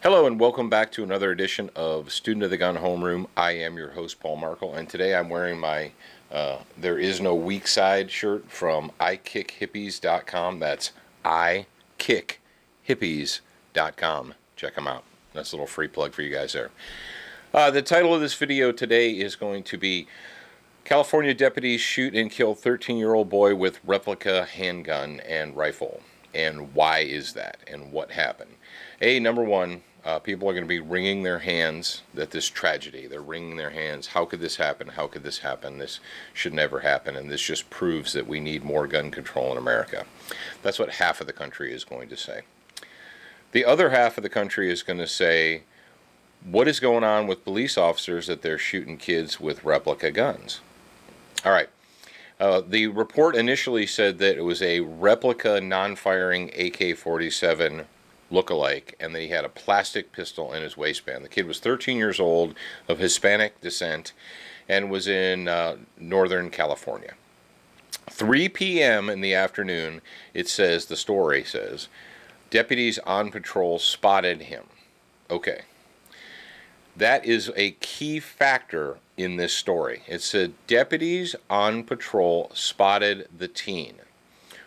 Hello and welcome back to another edition of Student of the Gun Homeroom. I am your host, Paul Markel, and today I'm wearing my There Is No Weak Side shirt from ikickhippies.com. That's ikickhippies.com. Check them out. That's a little free plug for you guys there. The title of this video today is going to be California deputies shoot and kill 13-year-old boy with replica handgun and rifle. And why is that? And what happened? Number one, people are going to be wringing their hands at this tragedy. They're wringing their hands. How could this happen? How could this happen? This should never happen. And this just proves that we need more gun control in America. That's what half of the country is going to say. The other half of the country is going to say, what is going on with police officers that they're shooting kids with replica guns? All right. The report initially said that it was a replica non-firing AK-47 look-alike, and that he had a plastic pistol in his waistband. The kid was 13 years old, of Hispanic descent, and was in Northern California. 3 p.m. in the afternoon, it says, the story says, deputies on patrol spotted him. Okay. That is a key factor in this story. It said deputies on patrol spotted the teen,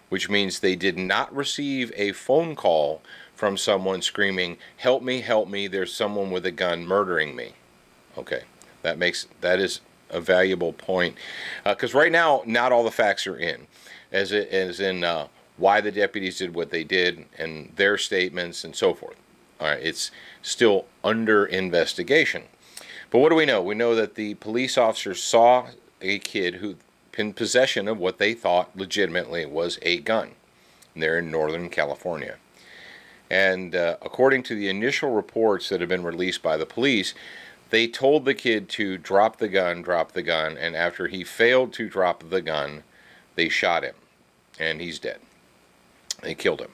which means they did not receive a phone call from someone screaming, help me, there's someone with a gun murdering me. Okay, that is a valuable point. Because right now, not all the facts are in, as in why the deputies did what they did, and their statements, and so forth. All right, it's still under investigation. But what do we know? We know that the police officers saw a kid who in possession of what they thought legitimately was a gun. And they're in Northern California. And according to the initial reports that have been released by the police, they told the kid to drop the gun, and after he failed to drop the gun, they shot him, and he's dead. They killed him.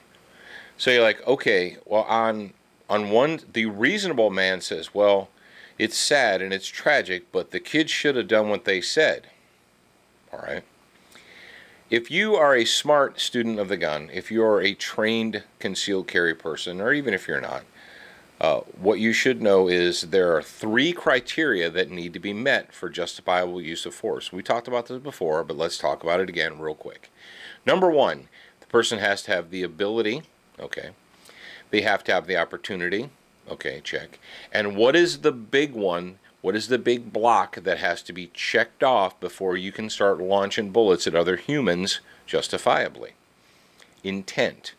So you're like, okay, well, on one, the reasonable man says, well, it's sad and it's tragic, but the kids should have done what they said. All right. If you are a smart student of the gun, if you are a trained concealed carry person, or even if you're not, what you should know is there are 3 criteria that need to be met for justifiable use of force. We talked about this before, but let's talk about it again real quick. Number 1, the person has to have the ability. Okay. They have to have the opportunity. Okay, check. And what is the big one? What is the big block that has to be checked off before you can start launching bullets at other humans justifiably? Intent.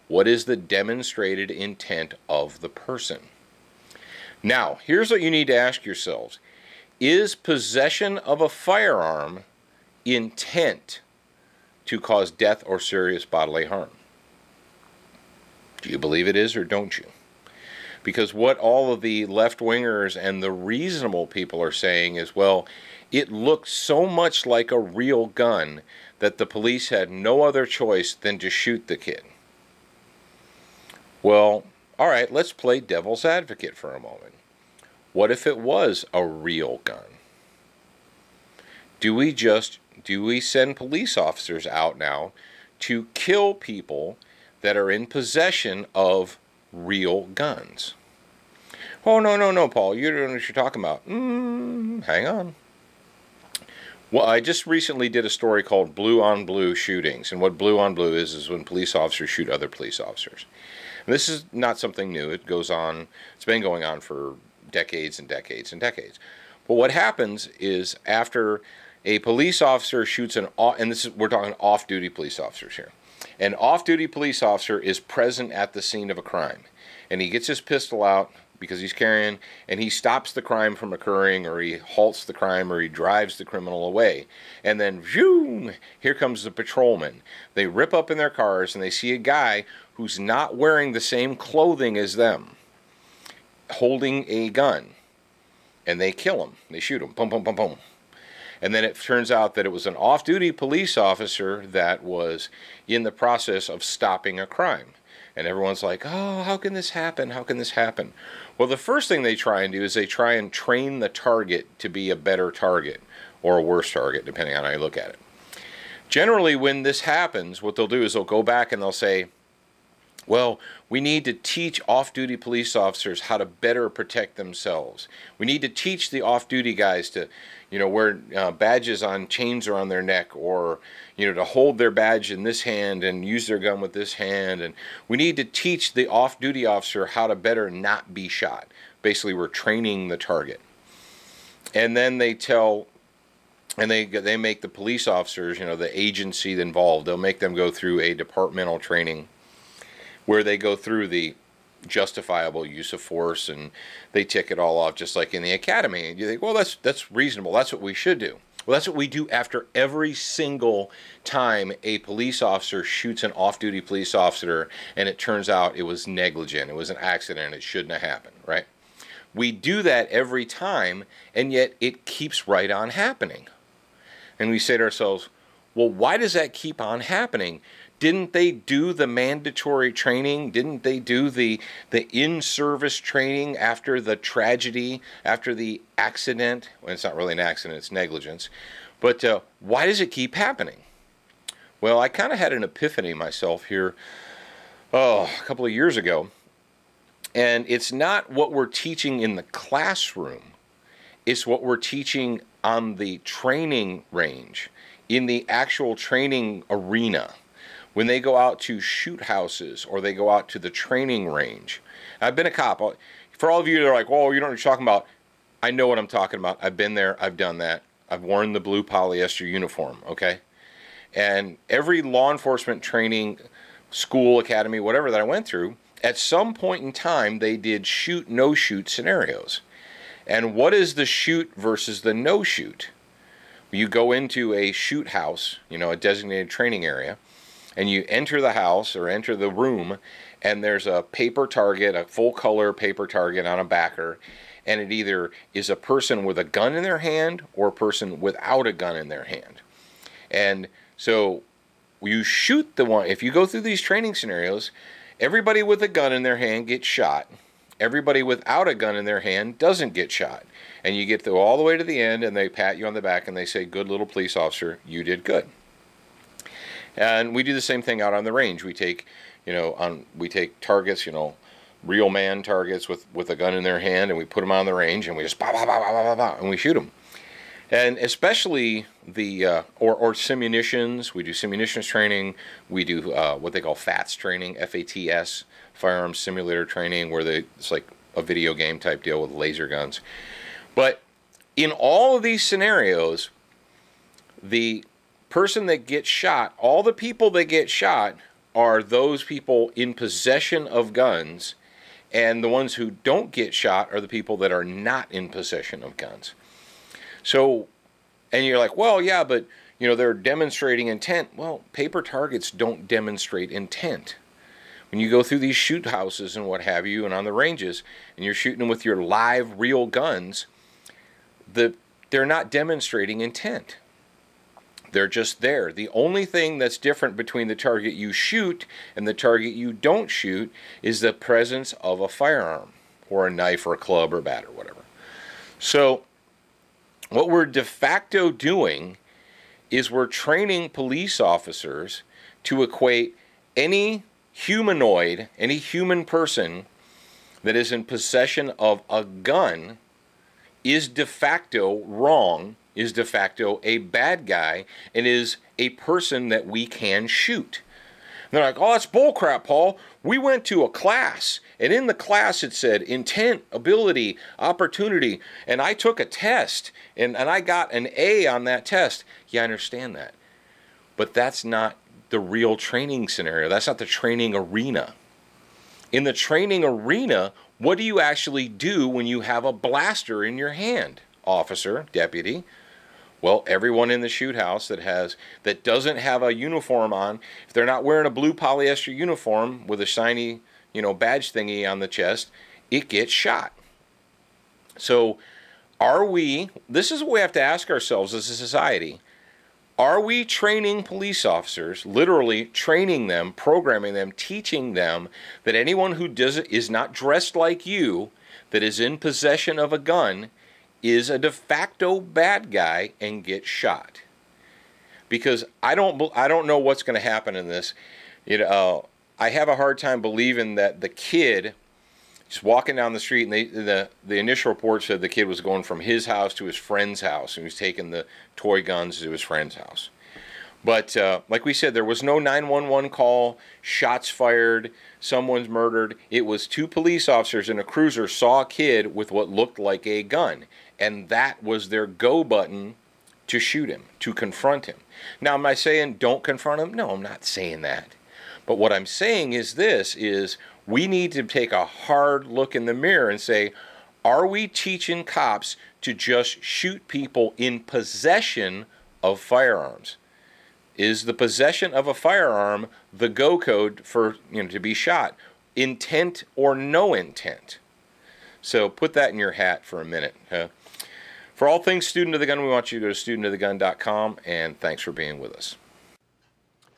What is the demonstrated intent of the person? Now, here's what you need to ask yourselves. Is possession of a firearm intent to cause death or serious bodily harm? Do you believe it is or don't you? Because what all of the left-wingers and the reasonable people are saying is, well, it looked so much like a real gun that the police had no other choice than to shoot the kid. Well, all right, let's play devil's advocate for a moment. What if it was a real gun? Do we send police officers out now to kill people that are in possession of real guns? Oh, no, Paul, you don't know what you're talking about. Hang on. Well, I just recently did a story called Blue on Blue shootings, and what blue on blue is when police officers shoot other police officers. And this is not something new. It goes on, it's been going on for decades and decades and decades. But what happens is after a police officer shoots we're talking off-duty police officers here. An off-duty police officer is present at the scene of a crime, and he gets his pistol out because he's carrying, and he stops the crime from occurring, or he halts the crime, or he drives the criminal away. And then, zoom, here comes the patrolman. They rip up in their cars, and they see a guy who's not wearing the same clothing as them, holding a gun. And they kill him. They shoot him. Boom, boom, boom, boom. And then it turns out that it was an off-duty police officer that was in the process of stopping a crime. And everyone's like, oh, how can this happen? How can this happen? Well, the first thing they try and do is they try and train the target to be a better target or a worse target, depending on how you look at it. Generally, when this happens, what they'll do is they'll go back and they'll say, Well, we need to teach off-duty police officers how to better protect themselves. We need to teach the off-duty guys to, wear badges on chains around their neck, or, to hold their badge in this hand and use their gun with this hand. And we need to teach the off-duty officer how to better not be shot. Basically, we're training the target. And then they tell, and they make the police officers, the agency involved, they'll make them go through a departmental training where they go through the justifiable use of force, and they tick it all off just like in the academy. And you think, well, that's reasonable. That's what we should do. Well, that's what we do after every single time a police officer shoots an off-duty police officer, and it turns out it was negligent. It was an accident. It shouldn't have happened, right? We do that every time, and yet it keeps right on happening. And we say to ourselves, well, why does that keep on happening? Didn't they do the mandatory training? Didn't they do the in-service training after the tragedy, after the accident? Well, it's not really an accident, it's negligence. But why does it keep happening? Well, I kind of had an epiphany myself here, a couple of years ago. And it's not what we're teaching in the classroom. It's what we're teaching on the training range, in the actual training arena. When they go out to shoot houses or they go out to the training range. I've been a cop. For all of you that are like, whoa, you don't know what you're talking about. I know what I'm talking about. I've been there. I've done that. I've worn the blue polyester uniform, okay? And every law enforcement training, school, academy, whatever that I went through, at some point in time, they did shoot, no-shoot scenarios. And what is the shoot versus the no-shoot? You go into a shoot house, a designated training area, and you enter the house or enter the room, and there's a paper target, a full-color paper target on a backer, and it either is a person with a gun in their hand or a person without a gun in their hand. And so you shoot the one. If you go through these training scenarios, everybody with a gun in their hand gets shot. Everybody without a gun in their hand doesn't get shot. And you get through all the way to the end, and they pat you on the back, and they say, good little police officer, you did good. And we do the same thing out on the range. We take, we take targets, real man targets with a gun in their hand, and we put them on the range, and we just bah, bah, bah, bah, bah, bah, and we shoot them. And especially the or simunitions. We do simunitions training. We do what they call FATS training, FATS, firearms simulator training, where it's like a video game type deal with laser guns. But in all of these scenarios, the person that gets shot, all the people that get shot are those people in possession of guns, and the ones who don't get shot are the people that are not in possession of guns. So, and you're like, well, yeah, but, they're demonstrating intent. Well, paper targets don't demonstrate intent. When you go through these shoot houses and what have you, and on the ranges, and you're shooting them with your live, real guns, they're not demonstrating intent. They're just there. The only thing that's different between the target you shoot and the target you don't shoot is the presence of a firearm, or a knife, or a club, or bat, or whatever. So what we're de facto doing is we're training police officers to equate any humanoid, any human person that is in possession of a gun is de facto wrong, is de facto a bad guy, and is a person that we can shoot. And they're like, oh, that's bullcrap, Paul. We went to a class, and in the class it said intent, ability, opportunity, and I took a test, and I got an A on that test. Yeah, I understand that. But that's not the real training scenario. That's not the training arena. In the training arena, what do you actually do when you have a blaster in your hand, officer, deputy? Well, everyone in the shoot house that doesn't have a uniform on, if they're not wearing a blue polyester uniform with a shiny, badge thingy on the chest, it gets shot. So this is what we have to ask ourselves as a society. Are we training police officers, literally training them, programming them, teaching them that anyone who is not dressed like you, that is in possession of a gun, is a de facto bad guy and gets shot? Because I don't know what's going to happen in this. I have a hard time believing that the kid just walking down the street, and the initial report said the kid was going from his house to his friend's house, and he was taking the toy guns to his friend's house. But like we said, there was no 911 call, shots fired, someone's murdered. It was two police officers in a cruiser saw a kid with what looked like a gun, and that was their go button to shoot him, to confront him. Now, am I saying don't confront him? No, I'm not saying that. But what I'm saying is this, is we need to take a hard look in the mirror and say, are we teaching cops to just shoot people in possession of firearms? Is the possession of a firearm the go code for, to be shot? Intent or no intent? So put that in your hat for a minute. For all things Student of the Gun, we want you to go to studentofthegun.com, and thanks for being with us.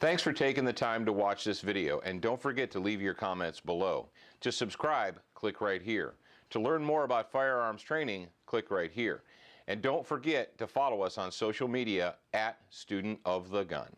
Thanks for taking the time to watch this video, and don't forget to leave your comments below. To subscribe, click right here. To learn more about firearms training, click right here. And don't forget to follow us on social media at Student of the Gun.